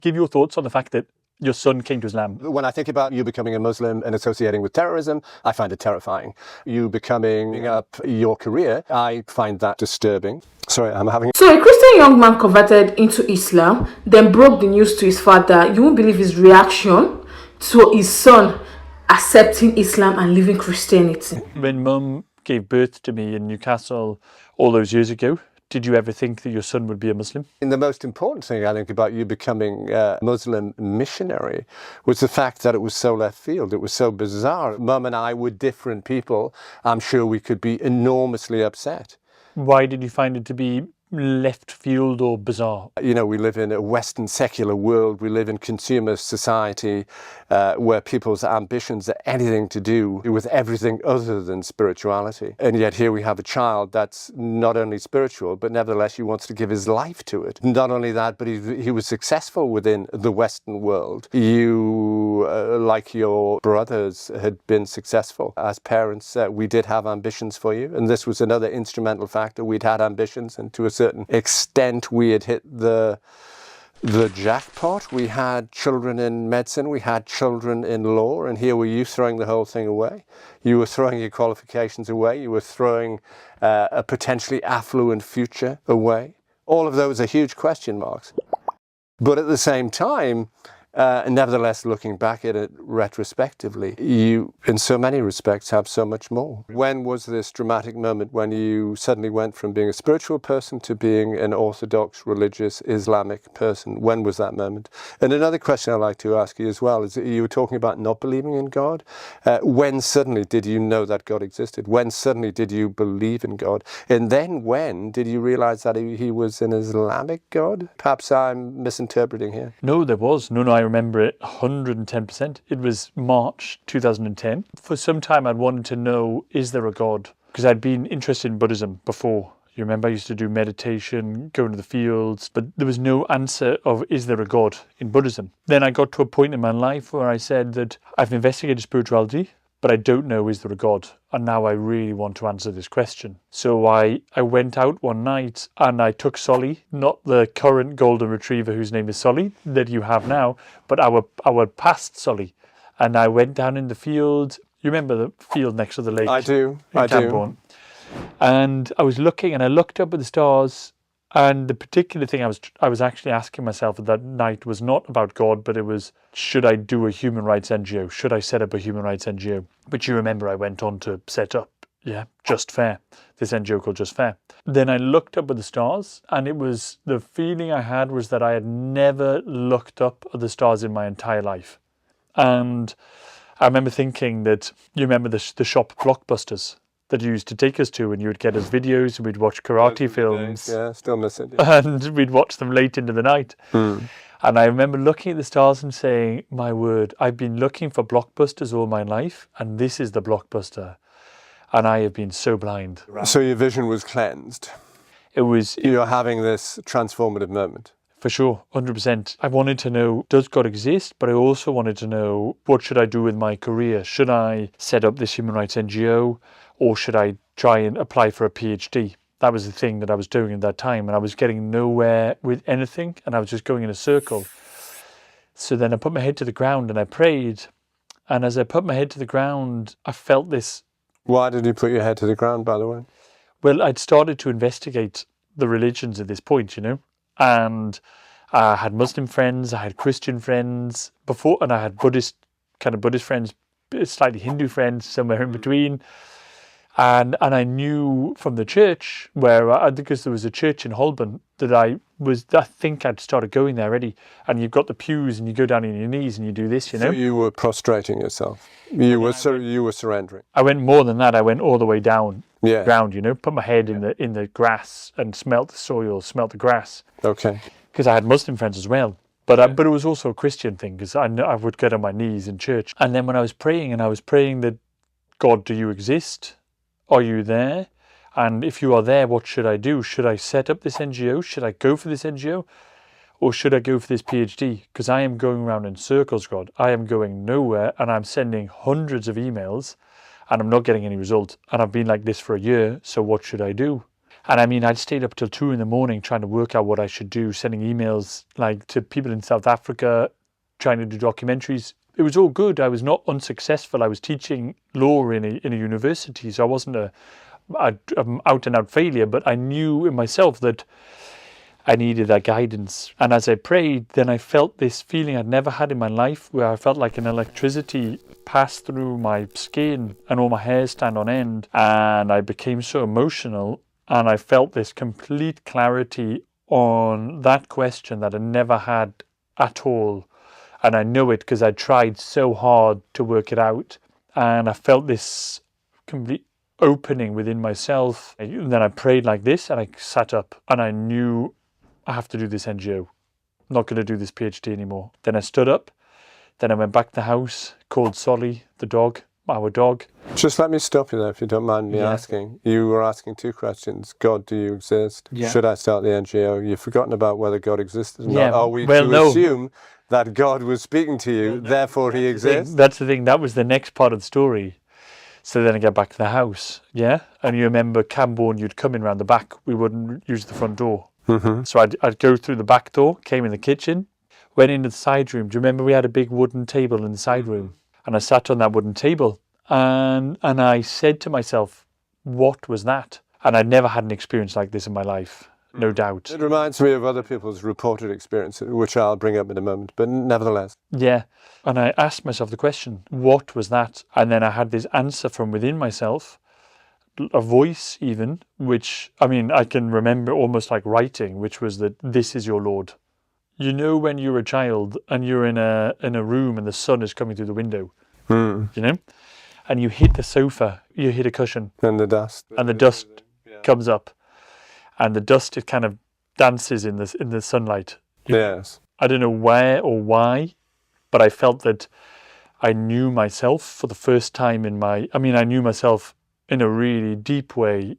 Give your thoughts on the fact that your son came to Islam. When I think about you becoming a Muslim and associating with terrorism, I find it terrifying. You becoming up your career, I find that disturbing. Sorry, I'm having... So a Christian young man converted into Islam, then broke the news to his father. You won't believe his reaction to his son accepting Islam and leaving Christianity. When Mum gave birth to me in Newcastle all those years ago, did you ever think that your son would be a Muslim? And the most important thing I think about you becoming a Muslim missionary was the fact that it was so left field. It was so bizarre. Mum and I were different people. I'm sure we could be enormously upset. Why did you find it to be left field or bizarre? You know, we live in a Western secular world. We live in consumer society where people's ambitions are anything to do with everything other than spirituality. And yet here we have a child that's not only spiritual, but nevertheless he wants to give his life to it. Not only that, but he was successful within the Western world. You, like your brothers, had been successful. As parents, we did have ambitions for you. And this was another instrumental factor. We'd had ambitions, and to a certain extent we had hit the jackpot. We had children in medicine, we had children in law, and here were you throwing the whole thing away. You were throwing your qualifications away. You were throwing a potentially affluent future away. All of those are huge question marks. But at the same time, nevertheless, looking back at it retrospectively, you, in so many respects, have so much more. When was this dramatic moment when you suddenly went from being a spiritual person to being an orthodox, religious, Islamic person? When was that moment? And another question I'd like to ask you as well is, you were talking about not believing in God. When suddenly did you know that God existed? When suddenly did you believe in God? And then when did you realize that he was an Islamic God? Perhaps I'm misinterpreting here. No, there was. No, I remember it 110%. It was March 2010. For some time I'd wanted to know, is there a God? Because I'd been interested in Buddhism before. You remember I used to do meditation, go into the fields, but there was no answer of, is there a God in Buddhism? Then I got to a point in my life where I said that I've investigated spirituality, but I don't know, is there a God? And now I really want to answer this question. So I went out one night and I took Solly, not the current golden retriever whose name is Solly that you have now, but our past Solly. And I went down in the field. You remember the field next to the lake? I do. And I was looking, and I looked up at the stars. And the particular thing I was actually asking myself that night was not about God, but it was, should I do a human rights NGO? Should I set up a human rights NGO? But you remember I went on to set up, Just Fair, this NGO called Just Fair. Then I looked up at the stars, and it was, the feeling I had was that I had never looked up at the stars in my entire life. And I remember thinking that, you remember the shop Blockbusters that you used to take us to, and you would get us videos, and we'd watch karate films. Yeah, still miss it. Yeah. And we'd watch them late into the night. And I remember looking at the stars and saying, my word, I've been looking for blockbusters all my life, and this is the blockbuster. And I have been so blind. So your vision was cleansed. You're having this transformative moment. For sure, 100%. I wanted to know, does God exist? But I also wanted to know, what should I do with my career? Should I set up this human rights NGO? Or should I try and apply for a PhD? That was the thing that I was doing at that time, and I was getting nowhere with anything, and I was just going in a circle. So then I put my head to the ground and I prayed. And as I put my head to the ground, I felt this. Why did you put your head to the ground, by the way? Well, I'd started to investigate the religions at this point, and I had Muslim friends, I had Christian friends before, and I had Buddhist friends, slightly Hindu friends, somewhere in between. And I knew from the church, because there was a church in Holborn that I think I'd started going there already. And you've got the pews, and you go down on your knees and you do this, So you were prostrating yourself. You were surrendering. I went more than that. I went all the way down the ground, put my head in the grass and smelt the soil, smelt the grass. Okay. Because I had Muslim friends as well. But it was also a Christian thing, because I would get on my knees in church. And then when I was praying that, God, do you exist? Are you there? And if you are there, what should I do? Should I set up this NGO? Should I go for this NGO? Or should I go for this PhD? Because I am going around in circles, God. I am going nowhere, and I'm sending hundreds of emails and I'm not getting any result. And I've been like this for a year, so what should I do? And I mean, I'd stayed up till 2 a.m. trying to work out what I should do, sending emails like to people in South Africa, trying to do documentaries. It was all good. I was not unsuccessful. I was teaching law in a university, so I wasn't a out and out failure, but I knew in myself that I needed that guidance. And as I prayed, then I felt this feeling I'd never had in my life, where I felt like an electricity pass through my skin and all my hair stand on end, and I became so emotional, and I felt this complete clarity on that question that I never had at all. And I know it because I tried so hard to work it out, and I felt this complete opening within myself. And then I prayed like this, and I sat up, and I knew I have to do this NGO. I'm not going to do this PhD anymore. Then I stood up. Then I went back to the house, called Solly, the dog, our dog. Just let me stop you there, if you don't mind me asking. You were asking two questions. God, do you exist? Yeah. Should I start the NGO? You've forgotten about whether God existed or Yeah, not. Are we well, to no. assume that God was speaking to you, therefore he exists? That's the thing. That was the next part of the story. So then I get back to the house, yeah? And you remember Camborne, you'd come in around the back. We wouldn't use the front door. Mm-hmm. So I'd go through the back door, came in the kitchen, went into the side room. Do you remember we had a big wooden table in the side room? And I sat on that wooden table, and I said to myself, what was that? And I'd never had an experience like this in my life, no doubt. It reminds me of other people's reported experiences, which I'll bring up in a moment, but nevertheless. Yeah. And I asked myself the question, what was that? And then I had this answer from within myself, a voice even, which, I mean, I can remember almost like writing, which was that this is your Lord. You know, when you're a child and you're in a room and the sun is coming through the window, you know, and you hit the sofa, you hit a cushion. And the dust. And the dust comes up. And the dust, it kind of dances in the sunlight. Yes. I don't know where or why, but I felt that I knew myself for the first time I knew myself in a really deep way,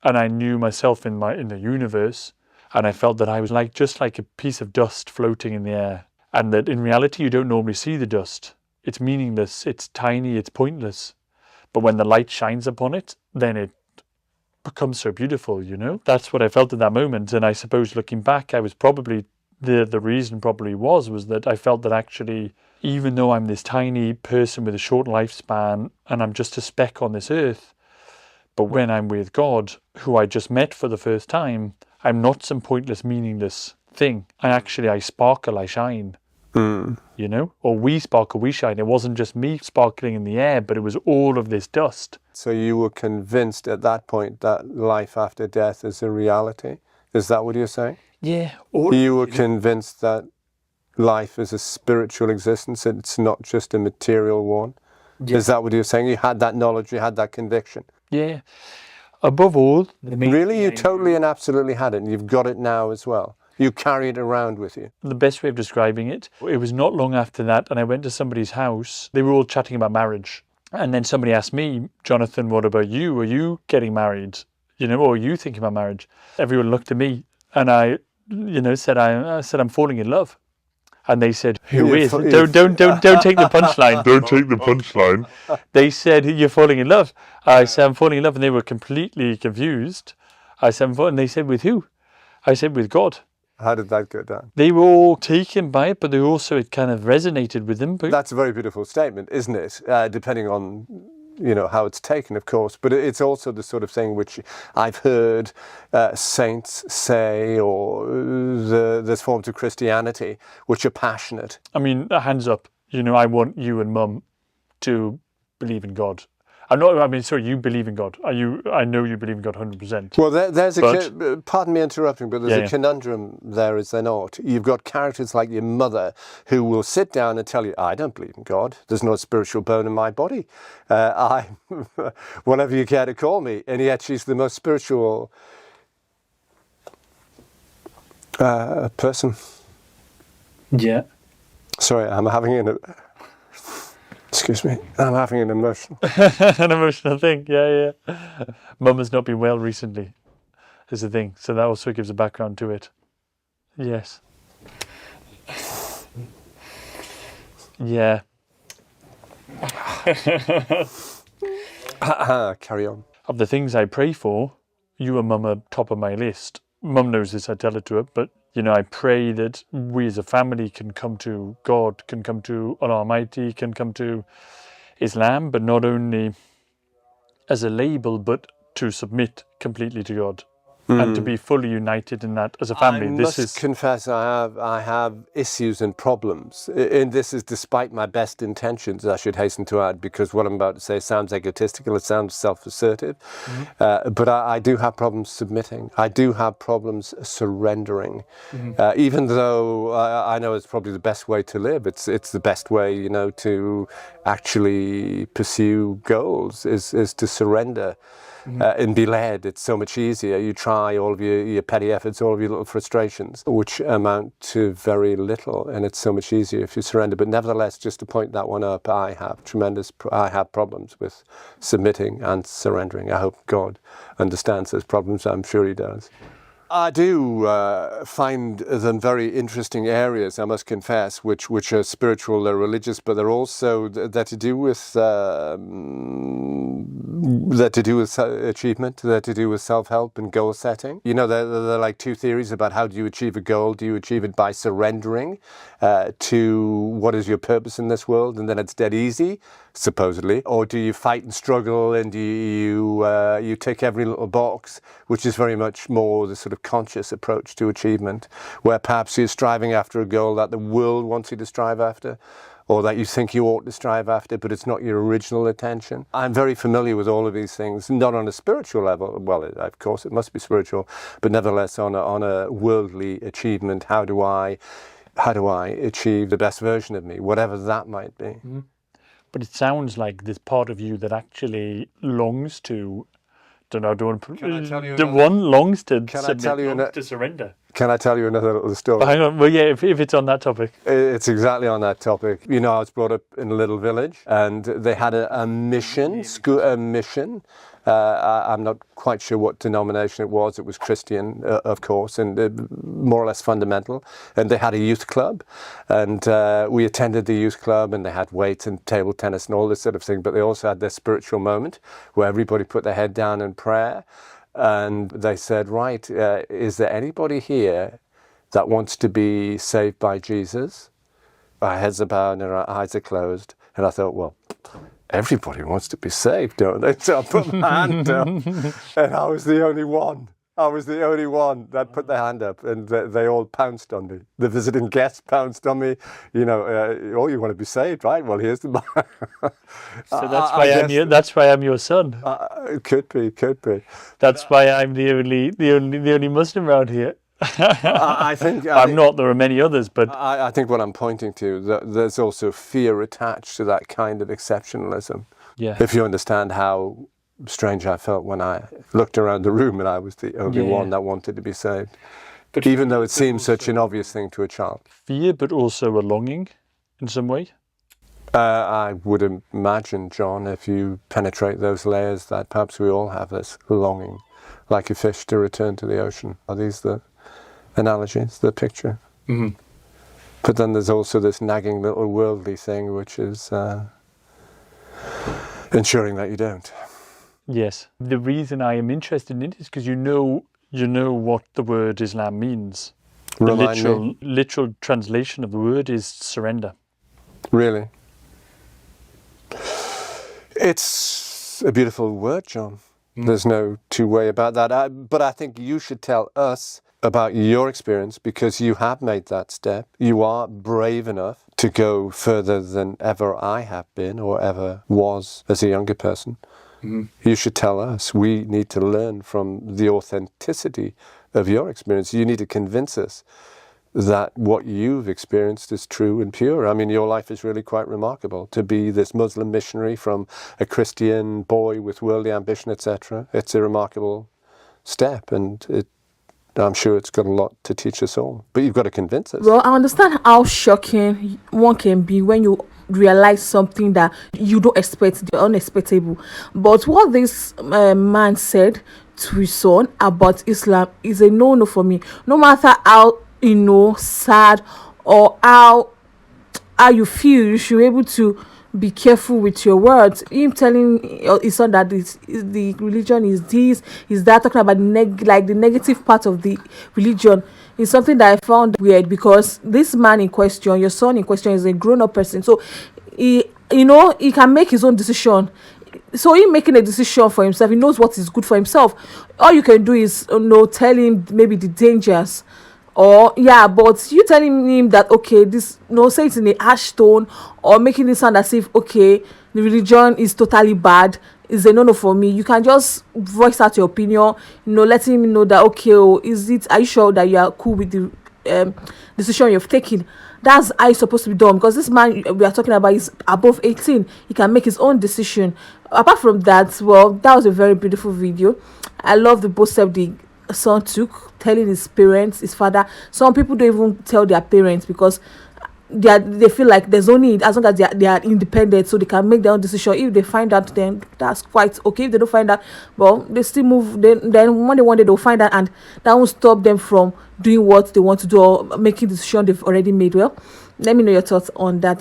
and I knew myself in the universe, and I felt that I was just like a piece of dust floating in the air, and that in reality you don't normally see the dust. It's meaningless, it's tiny, it's pointless, but when the light shines upon it, then it becomes so beautiful, you know? That's what I felt in that moment, and I suppose looking back, I was probably the reason probably was that I felt that actually, even though I'm this tiny person with a short lifespan and I'm just a speck on this earth, but when I'm with God, who I just met for the first time, I'm not some pointless, meaningless thing. I sparkle, I shine, you know? Or we sparkle, we shine. It wasn't just me sparkling in the air, but it was all of this dust. So you were convinced at that point that life after death is a reality? Is that what you're saying? Yeah. You were convinced that life is a spiritual existence, it's not just a material one? Yeah. Is that what you're saying? You had that knowledge, you had that conviction? Yeah. Above all... Really? You totally and absolutely had it, and you've got it now as well? You carry it around with you? The best way of describing it, it was not long after that, and I went to somebody's house. They were all chatting about marriage. And then somebody asked me, Jonathan, what about you? Are you getting married? You know, or are you thinking about marriage? Everyone looked at me, and I said I'm falling in love. And they said, who is? Don't take the punchline. Don't take the punchline. They said, you're falling in love. I said, I'm falling in love. And they were completely confused. I said, and they said, with who? I said, with God. How did that go down? They were all taken by it, but it kind of resonated with them. But that's a very beautiful statement, isn't it? Depending on, how it's taken, of course. But it's also the sort of thing which I've heard saints say, or there's forms of Christianity which are passionate. I mean, hands up. I want you and Mum to believe in God. You believe in God. I know you believe in God 100%. Well, pardon me interrupting, but there's a conundrum there, is there not? You've got characters like your mother who will sit down and tell you, I don't believe in God. There's no spiritual bone in my body. Whatever you care to call me. And yet she's the most spiritual person. Yeah. Sorry, I'm having an emotional... an emotional thing, yeah. Mum has not been well recently, is the thing. So that also gives a background to it. Yes. Yeah. Carry on. Of the things I pray for, you and Mum are top of my list. Mum knows this, I tell it to her, but I pray that we as a family can come to God, can come to Al Almighty, can come to Islam, but not only as a label, but to submit completely to God. And to be fully united in that as a family. I must confess, I have issues and problems, and this is despite my best intentions, I should hasten to add, because what I'm about to say sounds egotistical, it sounds self-assertive, but I do have problems submitting. I do have problems surrendering, even though I know it's probably the best way to live. It's the best way, to actually pursue goals is to surrender. And be led. It's so much easier. You try all of your petty efforts, all of your little frustrations, which amount to very little, and it's so much easier if you surrender. But nevertheless, just to point that one up, I have problems with submitting and surrendering. I hope God understands those problems. I'm sure He does. I do find them very interesting areas, I must confess, which are spiritual, they're religious, but they're also they're to do with achievement, they're to do with self-help and goal setting. They're like two theories about how do you achieve a goal. Do you achieve it by surrendering to what is your purpose in this world, and then it's dead easy, supposedly, or do you fight and struggle and you tick every little box, which is very much more the sort of conscious approach to achievement, where perhaps you're striving after a goal that the world wants you to strive after, or that you think you ought to strive after, but it's not your original intention. I'm very familiar with all of these things, not on a spiritual level. Well, of course, it must be spiritual, but nevertheless on a worldly achievement. How do I achieve the best version of me, whatever that might be? But it sounds like there's part of you that actually longs to. Can I tell you longs to surrender. Can I tell you another little story? But hang on, well, yeah, if it's on that topic. It's exactly on that topic. I was brought up in a little village, and they had a mission. I'm not quite sure what denomination it was. It was Christian, of course, and more or less fundamental. And they had a youth club, and we attended the youth club, and they had weights and table tennis and all this sort of thing. But they also had their spiritual moment where everybody put their head down in prayer. And they said, right, is there anybody here that wants to be saved by Jesus? Our heads are bowed and our eyes are closed. And I thought, well, everybody wants to be saved, don't they? So I put my hand up, and I was the only one. That put their hand up, and they all pounced on me. The visiting guests pounced on me. Oh, you want to be saved, right? Well, here's the. So that's why I'm your son. It could be. That's why I'm the only Muslim around here. I think I'm not. There are many others, but I think what I'm pointing to, there's also fear attached to that kind of exceptionalism. Yeah. If you understand how strange I felt when I looked around the room and I was the only one that wanted to be saved. But even though it seems such an obvious thing to a child. Fear, but also a longing in some way? I would imagine, John, if you penetrate those layers, that perhaps we all have this longing, like a fish to return to the ocean. Are these the analogies, the picture? Mm-hmm. But then there's also this nagging little worldly thing, which is ensuring that you don't. Yes. The reason I am interested in it is because you know what the word Islam means. The literal translation of the word is surrender. Really? It's a beautiful word, John. There's no two way about that. But I think you should tell us about your experience, because you have made that step. You are brave enough to go further than ever I have been or ever was as a younger person. You should tell us. We need to learn from the authenticity of your experience. You need to convince us that what you've experienced is true and pure. I mean, your life is really quite remarkable. To be this Muslim missionary from a Christian boy with worldly ambition, etc. It's a remarkable step, and I'm sure it's got a lot to teach us all. But you've got to convince us. Well, I understand how shocking one can be when you realize something that you don't expect, the unexpected. But what this man said to his son about Islam is a no-no for me. No matter how sad or how you feel, you should be able to be careful with your words. Him telling his son that the religion is this, is that, talking about like the negative part of the religion, is something that I found weird, because this man in question, your son in question, is a grown-up person, so he, he can make his own decision. So him making a decision for himself, he knows what is good for himself. All you can do is, tell him maybe the dangers, or yeah, but you telling him that, okay, this, say it in a harsh tone, or making it sound as if, okay, the religion is totally bad, is a no for me. You can just voice out your opinion, letting him know that, okay, are you sure that you are cool with the decision you've taken? That's how it's supposed to be done, because this man we are talking about is above 18. He can make his own decision. Apart from that, well, that was a very beautiful video. I love the both step the son took, telling his parents, his father. Some people don't even tell their parents, because they feel like there's no need, as long as they are independent, so they can make their own decision. If they find out, then that's quite okay. If they don't find out, well, they still move. Then one day they'll find out, and that won't stop them from doing what they want to do, or making the decision they've already made. Well, let me know your thoughts on that.